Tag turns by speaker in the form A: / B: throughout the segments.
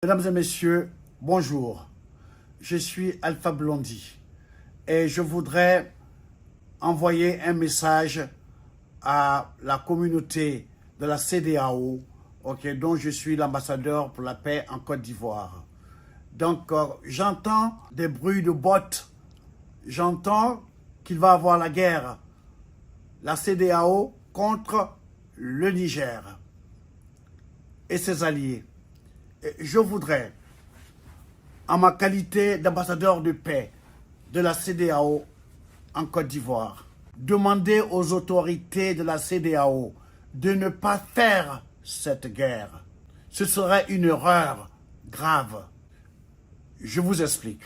A: Mesdames et messieurs, bonjour. Je suis Alpha Blondy et je voudrais envoyer un message à la communauté de la CEDEAO, dont je suis l'ambassadeur pour la paix en Côte d'Ivoire. Donc, j'entends des bruits de bottes, j'entends qu'il va y avoir la guerre, la CEDEAO contre le Niger et ses alliés. Je voudrais, en ma qualité d'ambassadeur de paix de la CEDEAO en Côte d'Ivoire, demander aux autorités de la CEDEAO de ne pas faire cette guerre. Ce serait une erreur grave. Je vous explique.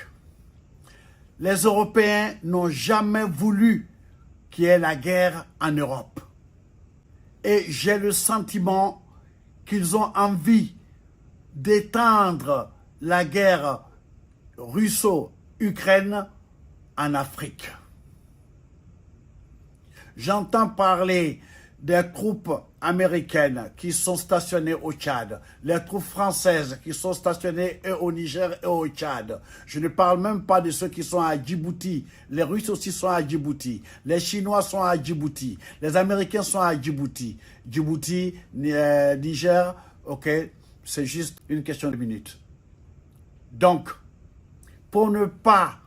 A: Les Européens n'ont jamais voulu qu'il y ait la guerre en Europe. Et j'ai le sentiment qu'ils ont envie d'étendre la guerre russo-ukraine en Afrique. J'entends parler des troupes américaines qui sont stationnées au Tchad, les troupes françaises qui sont stationnées au Niger et au Tchad. Je ne parle même pas de ceux qui sont à Djibouti. Les Russes aussi sont à Djibouti. Les Chinois sont à Djibouti. Les Américains sont à Djibouti. Djibouti, Niger, ok. C'est juste une question de minutes. Donc, pour ne pas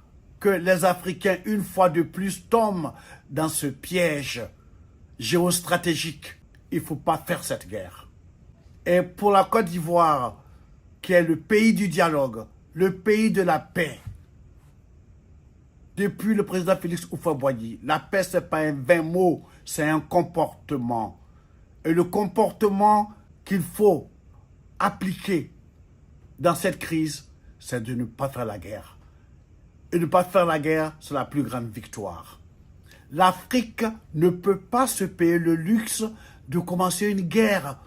A: que les Africains, une fois de plus, tombent dans ce piège géostratégique, il ne faut pas faire cette guerre. Et pour la Côte d'Ivoire, qui est le pays du dialogue, le pays de la paix, depuis le président Félix Houphouët-Boigny, la paix, ce n'est pas un vain mot, c'est un comportement. Et le comportement qu'il faut appliquer dans cette crise, c'est de ne pas faire la guerre. Et ne pas faire la guerre, c'est la plus grande victoire. L'Afrique ne peut pas se payer le luxe de commencer une guerre.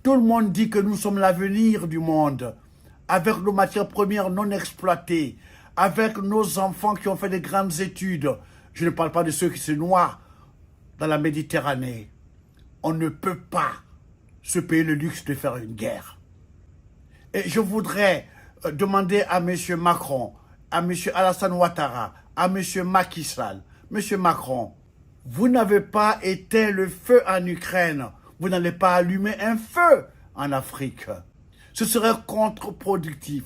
A: Tout le monde dit que nous sommes l'avenir du monde, avec nos matières premières non exploitées, avec nos enfants qui ont fait de grandes études. Je ne parle pas de ceux qui se noient dans la Méditerranée. On ne peut pas se payer le luxe de faire une guerre. Et je voudrais demander à M. Macron, à M. Alassane Ouattara, à M. Macky Sall, M. Macron, vous n'avez pas éteint le feu en Ukraine, vous n'allez pas allumer un feu en Afrique. Ce serait contre-productif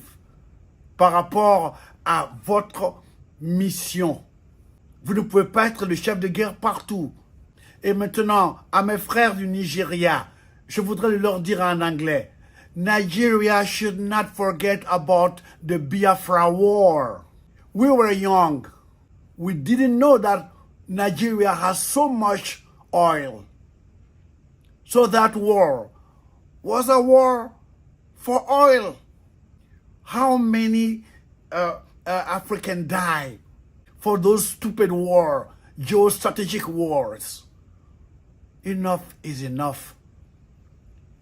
A: par rapport à votre mission. Vous ne pouvez pas être le chef de guerre partout. Et maintenant, à mes frères du Nigeria, je voudrais leur dire en anglais, Nigeria should not forget about the Biafra war. We were young. We didn't know that Nigeria has so much oil. So that war was a war for oil. How many Africans died for those stupid wars, geostrategic wars? Enough is enough.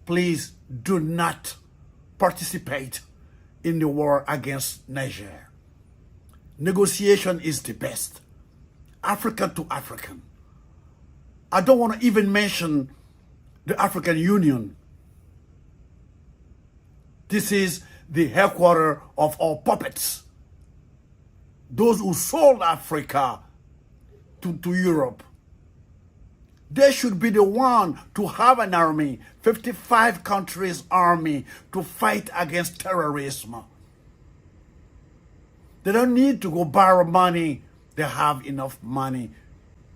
A: Please do not participate in the war against Niger. Negotiation is the best. African to African. I don't want to even mention the African Union. This is the headquarters of all puppets. Those who sold Africa to Europe. They should be the one to have an army, 55 countries army, to fight against terrorism. They don't need to go borrow money. They have enough money.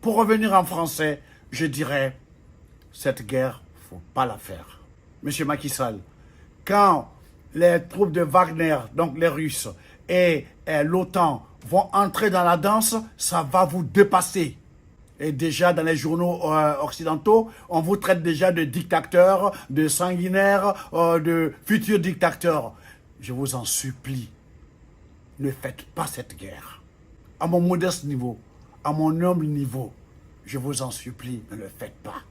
A: Pour revenir en français, je dirais, cette guerre, il ne faut pas la faire. Monsieur Macky Sall, quand les troupes de Wagner, donc les Russes, et l'OTAN vont entrer dans la danse, ça va vous dépasser. Et déjà, dans les journaux occidentaux, on vous traite déjà de dictateurs, de sanguinaires, de futurs dictateurs. Je vous en supplie, ne faites pas cette guerre. À mon modeste niveau, à mon humble niveau, je vous en supplie, ne le faites pas.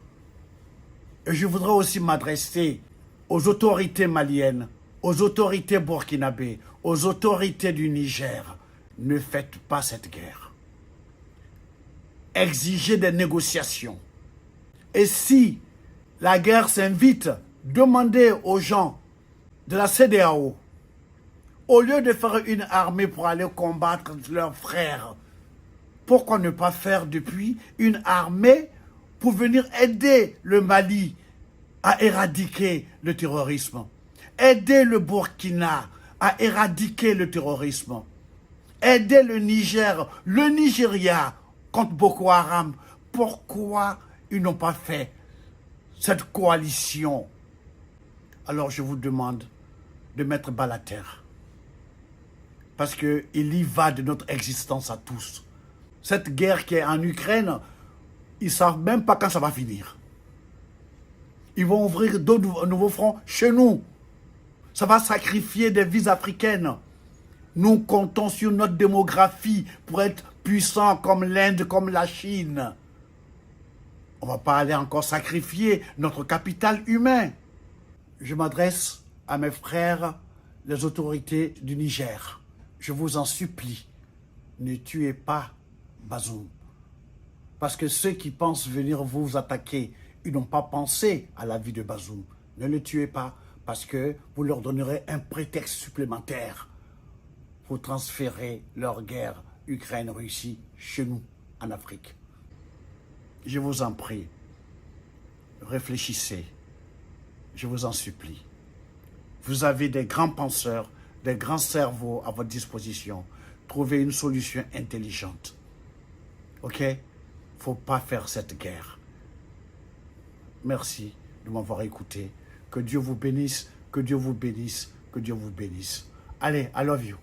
A: Et je voudrais aussi m'adresser aux autorités maliennes, aux autorités burkinabées, aux autorités du Niger. Ne faites pas cette guerre. Exiger des négociations. Et si la guerre s'invite, demandez aux gens de la CEDEAO Au lieu de faire une armée pour aller combattre leurs frères, pourquoi ne pas faire depuis une armée pour venir aider le Mali à éradiquer le terrorisme, aider le Burkina à éradiquer le terrorisme, aider le Niger, le Nigeria contre Boko Haram. Pourquoi ils n'ont pas fait cette coalition? Alors je vous demande de mettre bas la terre. Parce qu'il y va de notre existence à tous. Cette guerre qui est en Ukraine, ils ne savent même pas quand ça va finir. Ils vont ouvrir d'autres nouveaux fronts chez nous. Ça va sacrifier des vies africaines. Nous comptons sur notre démographie pour être puissants comme l'Inde, comme la Chine. On ne va pas aller encore sacrifier notre capital humain. Je m'adresse à mes frères, les autorités du Niger. Je vous en supplie, ne tuez pas Bazoum. Parce que ceux qui pensent venir vous attaquer, ils n'ont pas pensé à la vie de Bazoum. Ne le tuez pas, parce que vous leur donnerez un prétexte supplémentaire pour transférer leur guerre Ukraine-Russie chez nous, en Afrique. Je vous en prie, réfléchissez, je vous en supplie. Vous avez des grands penseurs, des grands cerveaux à votre disposition. Trouvez une solution intelligente. Ok? Il ne faut pas faire cette guerre. Merci de m'avoir écouté. Que Dieu vous bénisse, que Dieu vous bénisse, que Dieu vous bénisse. Allez, I love you.